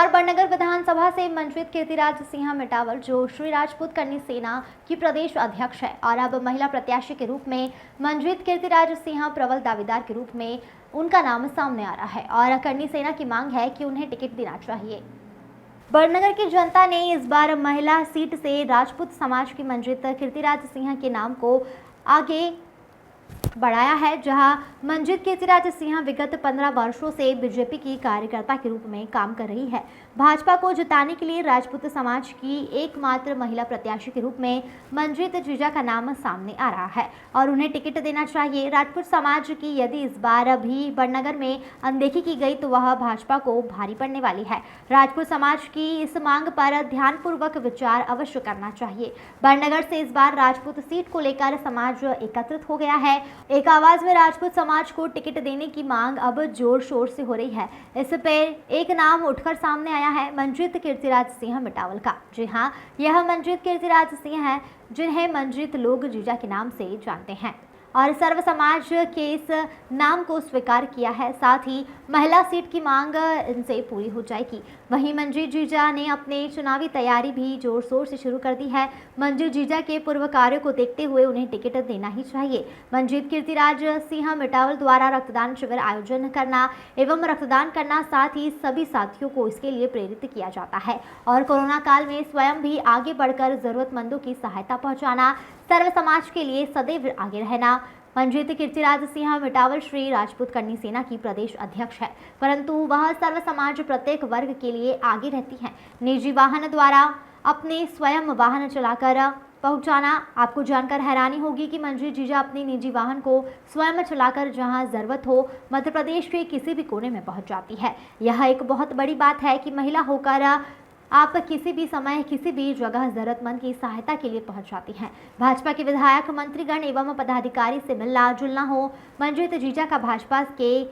बुधवार बड़नगर विधानसभा से मंत्रित कीर्तिराज सिंह मिटावल, जो श्री राजपूत करनी सेना की प्रदेश अध्यक्ष है और अब महिला प्रत्याशी के रूप में मंत्रित कीर्तिराज सिंह प्रबल दावेदार के रूप में उनका नाम सामने आ रहा है और करनी सेना की मांग है कि उन्हें टिकट देना चाहिए। बड़नगर की जनता ने इस बार महिला सीट से राजपूत समाज की मंत्रित कीर्तिराज सिंह के नाम को आगे बढ़ाया है, जहां मंजित कीर्तिराज सिंह विगत 15 वर्षों से बीजेपी की कार्यकर्ता के रूप में काम कर रही है। भाजपा को जिताने के लिए राजपूत समाज की एकमात्र महिला प्रत्याशी के रूप में मंजित जीजा का नाम सामने आ रहा है और उन्हें टिकट देना चाहिए। राजपूत समाज की यदि इस बार भी बड़नगर में अनदेखी की गई तो वह भाजपा को भारी पड़ने वाली है। राजपूत समाज की इस मांग पर ध्यानपूर्वक विचार अवश्य करना चाहिए। बड़नगर से इस बार राजपूत सीट को लेकर समाज एकत्रित हो गया है। एक आवाज में राजपूत समाज को टिकट देने की मांग अब जोर शोर से हो रही है। इस पर एक नाम उठकर सामने आया है मंत्रित कीर्तिराज सिंह मिटावल का। जी हां, यह मंत्रित कीर्तिराज सिंह है जिन्हें मंत्रित लोग जीजा के नाम से जानते हैं और सर्व समाज के इस नाम को स्वीकार किया है। साथ ही महिला सीट की मांग इनसे पूरी हो जाएगी। वहीं मंजीत जीजा ने अपने चुनावी तैयारी भी जोर शोर से शुरू कर दी है। मंजीत जीजा के पूर्व कार्यों को देखते हुए उन्हें टिकट देना ही चाहिए। मंजीत कीर्तिराज सिंह मिटावल द्वारा रक्तदान शिविर आयोजन करना एवं रक्तदान करना, साथ ही सभी साथियों को इसके लिए प्रेरित किया जाता है और कोरोना काल में स्वयं भी आगे बढ़कर जरूरतमंदों की सहायता पहुँचाना, सर्व समाज के लिए सदैव आगे रहना। मंजीत कीर्तिराज सिंह मिटावल श्री राजपूत करनी सेना की प्रदेश अध्यक्ष है, परंतु वह सर्व समाज प्रत्येक वर्ग के लिए आगे रहती हैं। निजी वाहन द्वारा अपने स्वयं वाहन चलाकर पहुंचाना। आपको जानकर हैरानी होगी कि मंजीत जीजा अपनी निजी वाहन को स्वयं चलाकर जहां जरूरत हो मध्य प्रदेश के किसी भी कोने में पहुंच जाती है। यह एक बहुत बड़ी बात है कि महिला होकर आप किसी भी समय किसी भी जगह जरूरतमंद की सहायता के लिए पहुंच जाती हैं। भाजपा के विधायक, मंत्रीगण एवं पदाधिकारी से मिलना जुलना हो। मंजीत जीजा का भाजपा के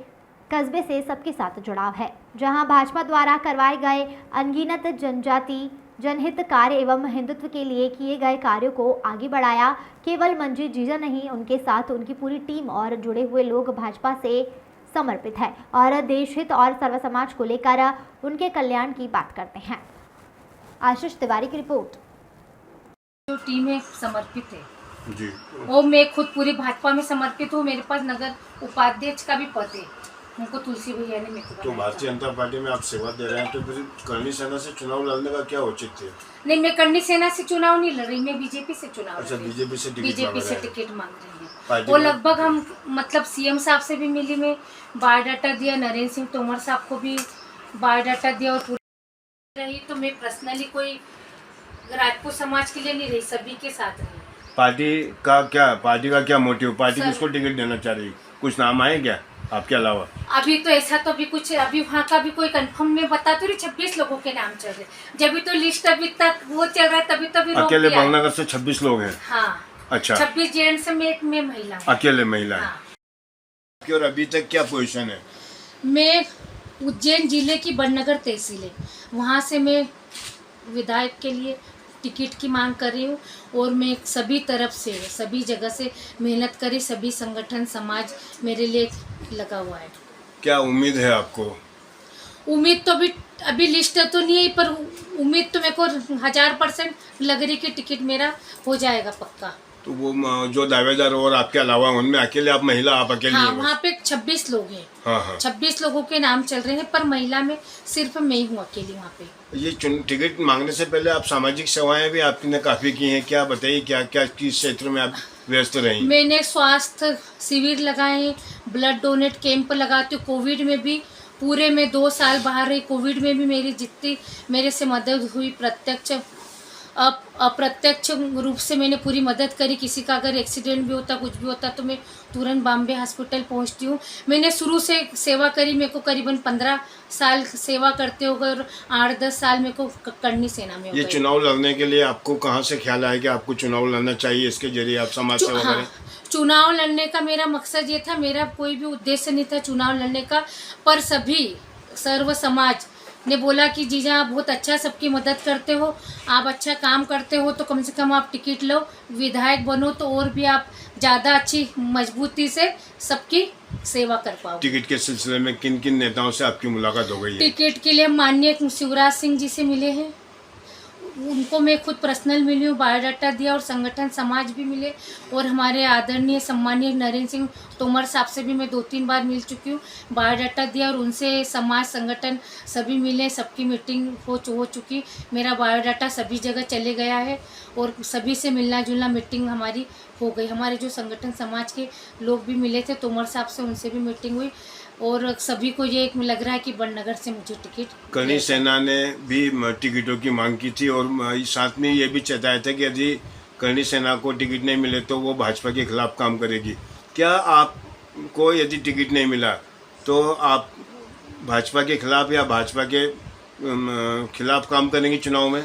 कस्बे से सबके साथ जुड़ाव है, जहां भाजपा द्वारा करवाए गए अनगिनत जनजाति जनहित कार्य एवं हिंदुत्व के लिए किए गए कार्यों को आगे बढ़ाया। केवल मंजीत जीजा नहीं, उनके साथ उनकी पूरी टीम और जुड़े हुए लोग भाजपा से समर्पित है और देश हित और सर्व समाज को लेकर उनके कल्याण की बात करते हैं। आशीष तिवारी की रिपोर्ट। जो टीम में समर्पित है जी, वो मैं खुद पूरी भाजपा में समर्पित हूँ। मेरे पास नगर उपाध्यक्ष का भी पद है, उनको तुलसी भैया ने मेरे को तो भारतीय जनता पार्टी में आप सेवा दे रहे हैं, तो फिर करनी सेना से चुनाव लड़ने का क्या औचित्य है? नहीं, मैं करनी सेना से चुनाव नहीं लड़ रही, मैं बीजेपी से चुनाव। अच्छा, बीजेपी से टिकट मांग रही है। वो लगभग हम मतलब सीएम साहब से भी मिली, मैं बायोडाटा दिया, नरेंद्र सिंह तोमर साहब को भी बायोडाटा दिया और रही। तो मैं पर्सनली कोई राजपूत समाज के लिए नहीं रही, सभी के साथ रही। पार्टी का क्या मोटिव? पार्टी किसको टिकट देना चाह रही? कुछ नाम आए क्या आपके अलावा? अभी तो ऐसा तो अभी कुछ अभी वहाँ का भी कोई कंफर्म में बता तो रही। 26 लोगों के नाम चल रहे, जब भी तो लिस्ट अभी तक वो चल रहा है, तभी तो अकेले बड़नगर से 26 लोग हैं? हाँ। अच्छा, 26 जेंट्स में एक मैं महिला, अकेले महिला है। हाँ। और अभी तक क्या पोजीशन है? मैं उज्जैन जिले की बड़नगर तहसील है, वहाँ से मैं विधायक के लिए टिकट की मांग कर रही हूँ और मैं सभी तरफ से सभी जगह से मेहनत करी, सभी संगठन समाज मेरे लिए लगा हुआ है। क्या उम्मीद है आपको? उम्मीद तो अभी लिस्ट तो नहीं है, पर उम्मीद तो मेरे को 1000% लग रही कि टिकट मेरा हो जाएगा पक्का। तो वो जो दावेदार और आपके अलावा उनमें अकेले आप महिला, आप अकेले? हाँ, वहाँ पे 26 लोग हैं। हाँ। 26 लोगों के नाम चल रहे हैं, पर महिला में सिर्फ मैं ही हूँ अकेली वहाँ पे। ये टिकट मांगने से पहले आप सामाजिक सेवाएं भी आपने काफी की हैं, क्या बताइए, क्या क्या किस क्षेत्र में आप व्यस्त रही? मैंने स्वास्थ्य शिविर लगाए, ब्लड डोनेट कैंप लगाती हूँ। कोविड में भी पूरे में 2 साल बाहर रही, कोविड में भी मेरी जितनी मेरे से मदद हुई, प्रत्यक्ष अप्रत्यक्ष रूप से मैंने पूरी मदद करी। किसी का अगर एक्सीडेंट भी होता, कुछ भी होता, तो मैं तुरंत बॉम्बे हॉस्पिटल पहुंचती हूँ। मैंने शुरू से सेवा करी, मेरे को करीबन 15 साल सेवा करते हो गए और 8-10 साल मेरे को करनी सेना में हो गए। ये चुनाव लड़ने के लिए आपको कहाँ से ख्याल आया कि आपको चुनाव लड़ना चाहिए, इसके जरिए आप समाज सेवा करें? चुनाव लड़ने का मेरा मकसद ये था, मेरा कोई भी उद्देश्य नहीं था चुनाव लड़ने का, पर सभी सर्व समाज ने बोला कि जीजा आप बहुत अच्छा सबकी मदद करते हो, आप अच्छा काम करते हो, तो कम से कम आप टिकट लो, विधायक बनो, तो और भी आप ज़्यादा अच्छी मजबूती से सबकी सेवा कर पाऊँ। टिकट के सिलसिले में किन किन नेताओं से आपकी मुलाकात हो गई है? टिकट के लिए माननीय शिवराज सिंह जी से मिले हैं, उनको मैं खुद पर्सनल मिली हूँ, बायोडाटा दिया, और संगठन समाज भी मिले, और हमारे आदरणीय सम्मानीय नरेंद्र सिंह तोमर साहब से भी मैं 2-3 बार मिल चुकी हूँ, बायोडाटा दिया, और उनसे समाज संगठन सभी मिले, सबकी मीटिंग हो चुकी। मेरा बायोडाटा सभी जगह चले गया है और सभी से मिलना जुलना मीटिंग हमारी हो गई। हमारे जो संगठन समाज के लोग भी मिले थे तोमर साहब से, उनसे भी मीटिंग हुई, और सभी को ये लग रहा है कि बड़नगर से मुझे टिकट। करणी सेना ने भी टिकटों की मांग की थी और साथ में ये भी चेताया था कि यदि करणी सेना को टिकट नहीं मिले तो वो भाजपा के खिलाफ काम करेगी। क्या आपको यदि टिकट नहीं मिला तो आप भाजपा के खिलाफ या भाजपा के खिलाफ काम करेंगे चुनाव में?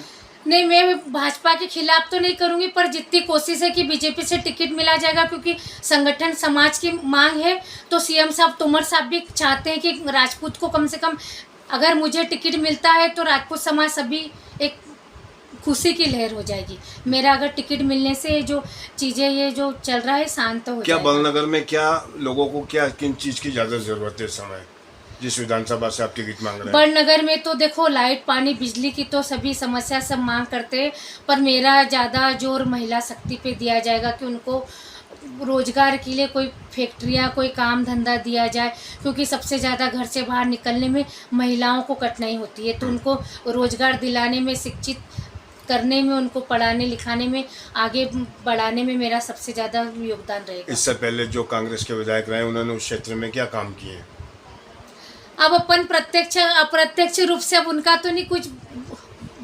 नहीं, मैं भाजपा के खिलाफ तो नहीं करूंगी, पर जितनी कोशिश है कि बीजेपी से टिकट मिला जाएगा, क्योंकि संगठन समाज की मांग है। तो सीएम साहब तोमर साहब भी चाहते हैं कि राजपूत को कम से कम, अगर मुझे टिकट मिलता है तो राजपूत समाज सभी एक खुशी की लहर हो जाएगी। मेरा अगर टिकट मिलने से जो चीज़ें ये जो चल रहा है शांत हो क्या जाएगा। बड़नगर में क्या लोगों को क्या किन चीज़ की ज़्यादा ज़रूरत है इस समय, जिस विधानसभा से आप टिकट मांग रहे हैं? बड़नगर में तो देखो लाइट पानी बिजली की तो सभी समस्या सब मांग करते हैं, पर मेरा ज़्यादा जोर महिला शक्ति पे दिया जाएगा कि उनको रोजगार के लिए कोई फैक्ट्रियाँ कोई काम धंधा दिया जाए, क्योंकि सबसे ज़्यादा घर से बाहर निकलने में महिलाओं को कठिनाई होती है। तो उनको रोजगार दिलाने में, शिक्षित करने में, उनको पढ़ाने लिखाने में, आगे बढ़ाने में मेरा सबसे ज़्यादा योगदान रहेगा। इससे पहले जो कांग्रेस के विधायक रहे उन्होंने उस क्षेत्र में क्या काम किए? अब अपन प्रत्यक्ष अप्रत्यक्ष रूप से अब उनका तो नहीं कुछ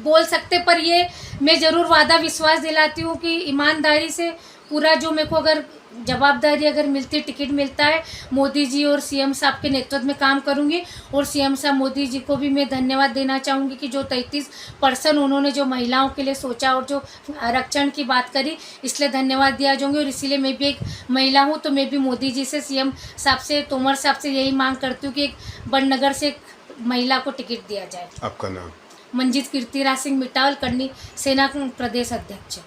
बोल सकते, पर ये मैं ज़रूर वादा विश्वास दिलाती हूँ कि ईमानदारी से पूरा जो मेरे को अगर जवाबदारी अगर मिलती, टिकट मिलता है, मोदी जी और सीएम साहब के नेतृत्व में काम करूँगी। और सीएम साहब मोदी जी को भी मैं धन्यवाद देना चाहूँगी कि जो 33% उन्होंने जो महिलाओं के लिए सोचा और जो आरक्षण की बात करी, इसलिए धन्यवाद दिया जाऊँगी। और इसीलिए मैं भी एक महिला हूँ, तो मैं भी मोदी जी से, सीएम साहब से, तोमर साहब से यही मांग करती हूँ कि एक बड़नगर से एक महिला को टिकट दिया जाए। आपका नाम? मंजीत कीर्तिराज सिंह मिटावल, करणी सेना प्रदेश अध्यक्ष।